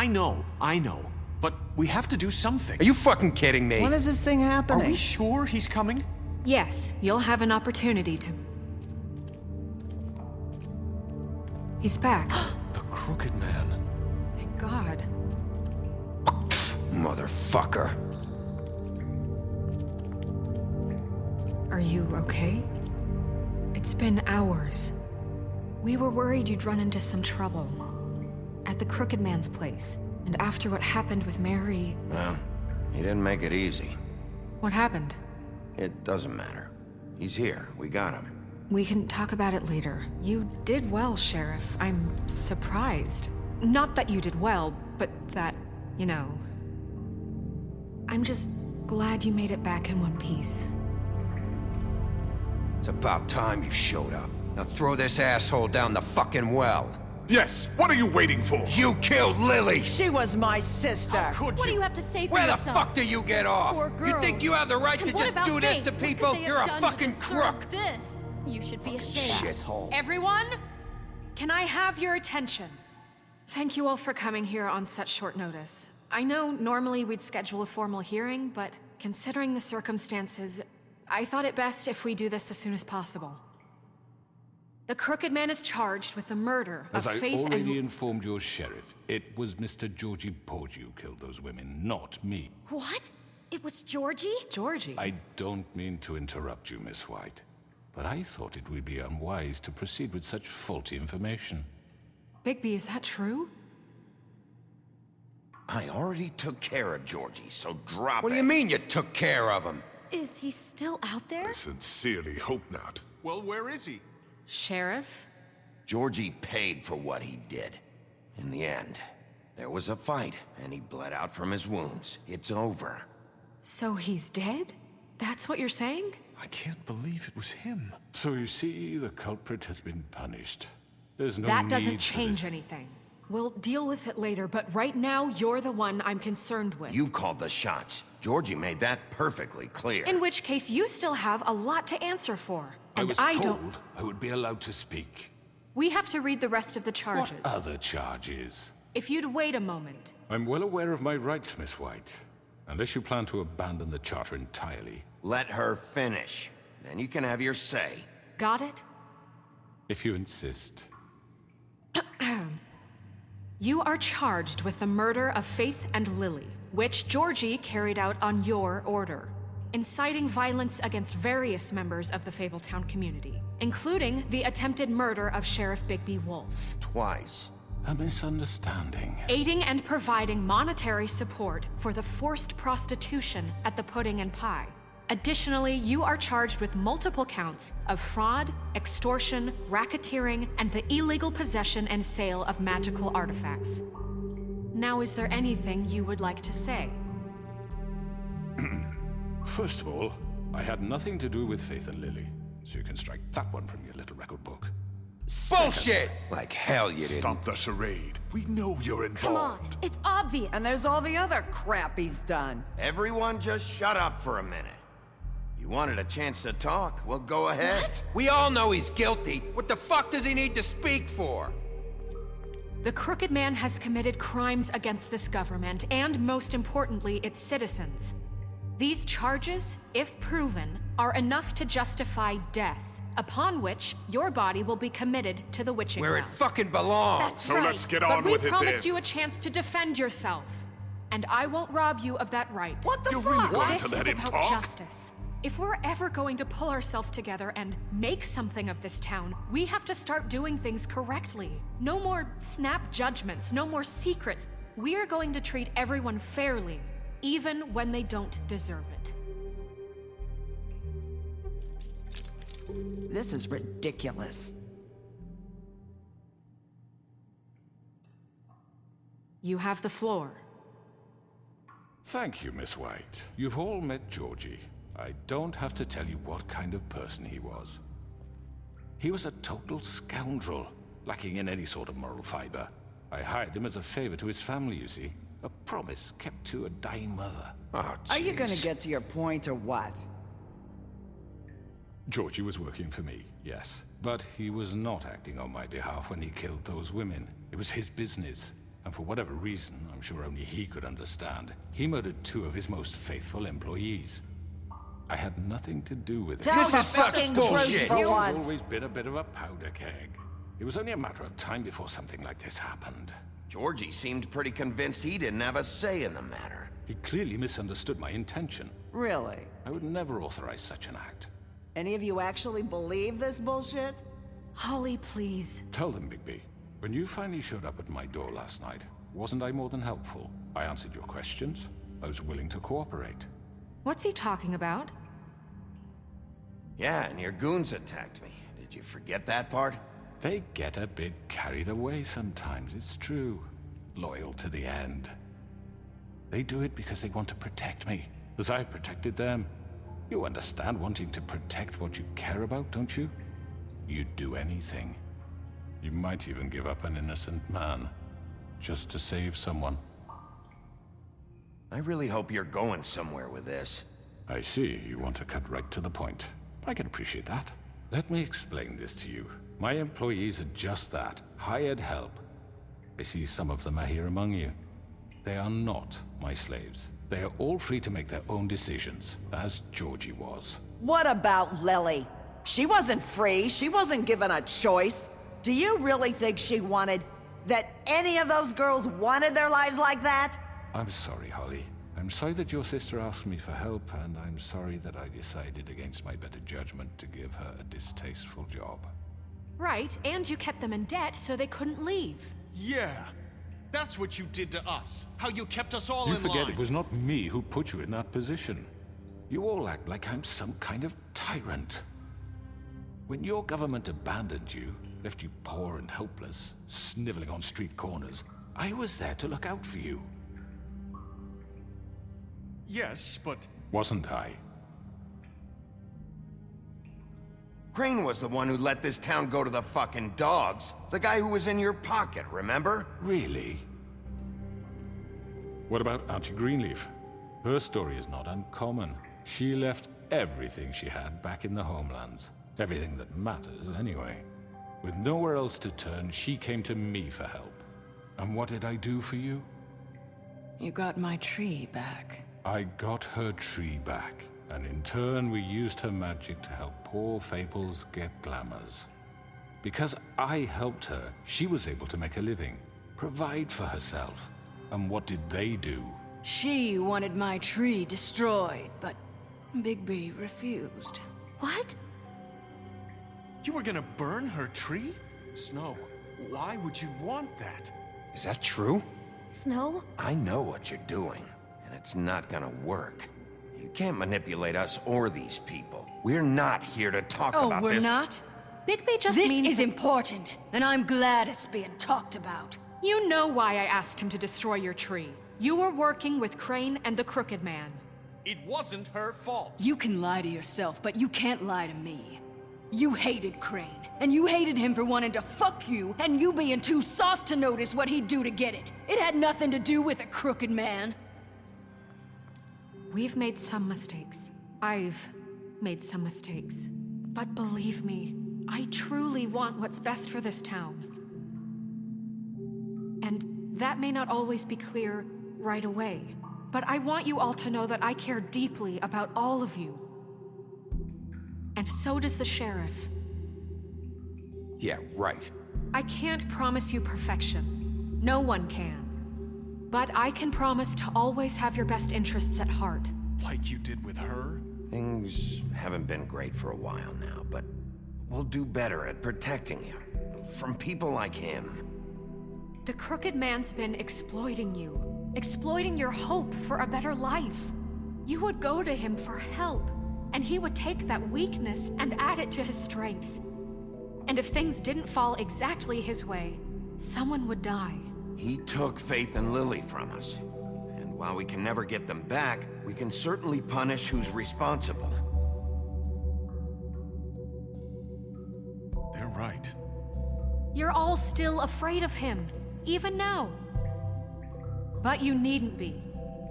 I know. But we have to do something. Are you fucking kidding me? When is this thing Are happening? we sure he's coming? Yes, you'll have an opportunity to... He's back. The Crooked Man. Thank God. Motherfucker. Are you okay? It's been hours. We were worried you'd run into some trouble. At the Crooked Man's place. And after what happened with Mary... Well, he didn't make it easy. What happened? It doesn't matter. He's here. We got him. We can talk about it later. You did well, Sheriff. I'm surprised. Not that you did well, but that, you know... I'm just glad you made it back in one piece. It's about time you showed up. Now throw this asshole down the fucking well. Yes, what are you waiting for? You killed Lily! She was my sister. Could What do you? you have to say for Where the yourself? fuck do you get off? Poor You girls. think you have the right And to what just about do this Faith? to What could people? they have You're a done to fucking deserve crook! This. You should be ashamed. Shithole. Everyone, can I have your attention? Thank you all for coming here on such short notice. I know normally we'd schedule a formal hearing, but considering the circumstances, I thought it best if we do this as soon as possible. The Crooked Man is charged with the murder As of I Faith already and... informed your sheriff, it was Mr. Georgie Porgy who killed those women, not me. What? It was Georgie? Georgie? I don't mean to interrupt you, Miss White, but I thought it would be unwise to proceed with such faulty information. Bigby, is that true? I already took care of Georgie, so drop it. What do you mean you took care of him? Is he still out there? I sincerely hope not. Well, where is he? Sheriff? Georgie paid for what he did. In the end, there was a fight, and he bled out from his wounds. It's over. So he's dead? That's what you're saying? I can't believe it was him. So you see, the culprit has been punished. There's no That need doesn't for change this. anything. We'll deal with it later, but right now, you're the one I'm concerned with. You called the shots. Georgie made that perfectly clear. In which case, you still have a lot to answer for. I And was I told don't... I would be allowed to speak. We have to read the rest of the charges. What other charges? If you'd wait a moment. I'm well aware of my rights, Miss White. Unless you plan to abandon the charter entirely. Let her finish. Then you can have your say. Got it? If you insist. You are charged with the murder of Faith and Lily, which Georgie carried out on your order, inciting violence against various members of the Fabletown community, including the attempted murder of Sheriff Bigby Wolf. Twice. A misunderstanding. Aiding and providing monetary support for the forced prostitution at the Pudding and Pie. Additionally, you are charged with multiple counts of fraud, extortion, racketeering, and the illegal possession and sale of magical artifacts. Now, is there anything you would like to say? First of all, I had nothing to do with Faith and Lily, so you can strike that one from your little record book. Bullshit! Like hell you didn't. Stop the charade. We know you're involved. Come on, it's obvious. And there's all the other crap he's done. Everyone just shut up for a minute. You wanted a chance to talk? Well, go ahead. What? We all know he's guilty. What the fuck does he need to speak for? The Crooked Man has committed crimes against this government, and most importantly, its citizens. These charges, if proven, are enough to justify death, upon which your body will be committed to the witching Where it ground. fucking belongs. That's So right. let's get But on we with it promised then. you a chance to defend yourself, and I won't rob you of that right. What the You're fuck? really going This to is let him about talk? justice. If we're ever going to pull ourselves together and make something of this town, we have to start doing things correctly. No more snap judgments, no more secrets. We are going to treat everyone fairly, even when they don't deserve it. This is ridiculous. You have the floor. Thank you, Miss White. You've all met Georgie. I don't have to tell you what kind of person he was. He was a total scoundrel, lacking in any sort of moral fiber. I hired him as a favor to his family, you see. A promise kept to a dying mother. Oh, Are you gonna jeez. get to your point or what? Georgie was working for me, yes. But he was not acting on my behalf when he killed those women. It was his business. And for whatever reason, I'm sure only he could understand, he murdered 2 of his most faithful employees. I had nothing to do with it. Tell This the is such fucking bullshit. truth for He's once. always been a bit of a powder keg. It was only a matter of time before something like this happened. Georgie seemed pretty convinced he didn't have a say in the matter. He clearly misunderstood my intention. Really? I would never authorize such an act. Any of you actually believe this bullshit? Holly, please. Tell them, Bigby. When you finally showed up at my door last night, wasn't I more than helpful? I answered your questions. I was willing to cooperate. What's he talking about? Yeah, and your goons attacked me. Did you forget that part? They get a bit carried away sometimes, it's true. Loyal to the end. They do it because they want to protect me, as I've protected them. You understand wanting to protect what you care about, don't you? You'd do anything. You might even give up an innocent man, just to save someone. I really hope you're going somewhere with this. I see, you want to cut right to the point. I can appreciate that. Let me explain this to you. My employees are just that, hired help. I see some of them are here among you. They are not my slaves. They are all free to make their own decisions, as Georgie was. What about Lily? She wasn't free. She wasn't given a choice. Do you really think she wanted... that any of those girls wanted their lives like that? I'm sorry, Holly. I'm sorry that your sister asked me for help, and I'm sorry that I decided against my better judgment to give her a distasteful job. Right, and you kept them in debt so they couldn't leave. Yeah. That's what you did to us. How you kept us all You in forget line. it was not me who put you in that position. You all act like I'm some kind of tyrant. When your government abandoned you, left you poor and helpless, sniveling on street corners, I was there to look out for you. Yes, but... Wasn't I? Crane was the one who let this town go to the fucking dogs. The guy who was in your pocket, remember? Really? What about Auntie Greenleaf? Her story is not uncommon. She left everything she had back in the homelands. Everything that matters, anyway. With nowhere else to turn, she came to me for help. And what did I do for you? You got my tree back. I got her tree back, and in turn we used her magic to help poor Fables get glamours. Because I helped her, she was able to make a living, provide for herself. And what did they do? She wanted my tree destroyed, but Bigby refused. What? You were gonna burn her tree? Snow, why would you want that? Is that true? Snow? I know what you're doing, and it's not gonna work. You can't manipulate us or these people. We're not here to talk Oh, about we're this. not? Bigby just This means is important, and I'm glad it's being talked about. You know why I asked him to destroy your tree. You were working with Crane and the Crooked Man. It wasn't her fault. You can lie to yourself, but you can't lie to me. You hated Crane, and you hated him for wanting to fuck you, and you being too soft to notice what he'd do to get it. It had nothing to do with the Crooked Man. We've made some mistakes. I've made some mistakes. But believe me, I truly want what's best for this town. And that may not always be clear right away, but I want you all to know that I care deeply about all of you. And so does the sheriff. Yeah, right. I can't promise you perfection. No one can. But I can promise to always have your best interests at heart. Like you did with her? Things haven't been great for a while now, but we'll do better at protecting you. From people like him. The Crooked Man's been exploiting you. Exploiting your hope for a better life. You would go to him for help, and he would take that weakness and add it to his strength. And if things didn't fall exactly his way, someone would die. He took Faith and Lily from us. And while we can never get them back, we can certainly punish who's responsible. They're right. You're all still afraid of him, even now. But you needn't be.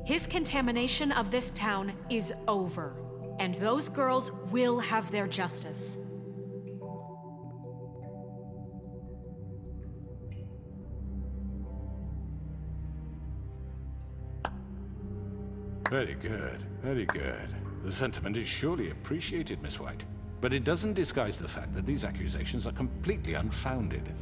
His contamination of this town is over, and those girls will have their justice. Very good, very good. The sentiment is surely appreciated, Miss White. But it doesn't disguise the fact that these accusations are completely unfounded.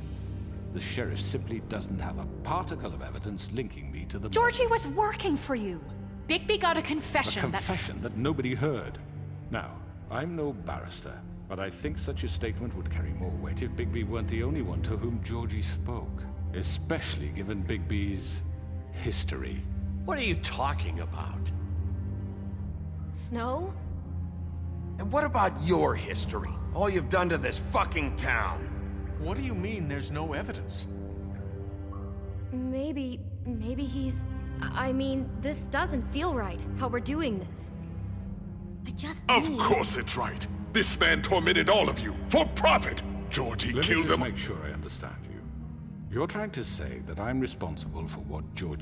The sheriff simply doesn't have a particle of evidence linking me to the Georgie was working for you. Bigby got a confession A confession that nobody heard. Now, I'm no barrister, but I think such a statement would carry more weight if Bigby weren't the only one to whom Georgie spoke. Especially given Bigby's history. What are you talking about? Snow? And what about your history? All you've done to this fucking town? What do you mean there's no evidence? Maybe he's... I mean, this doesn't feel right, how we're doing this. I just Of need... course it's right. This man tormented all of you for profit. Georgie Let me killed just them. make sure I understand you. You're trying to say that I'm responsible for what Georgie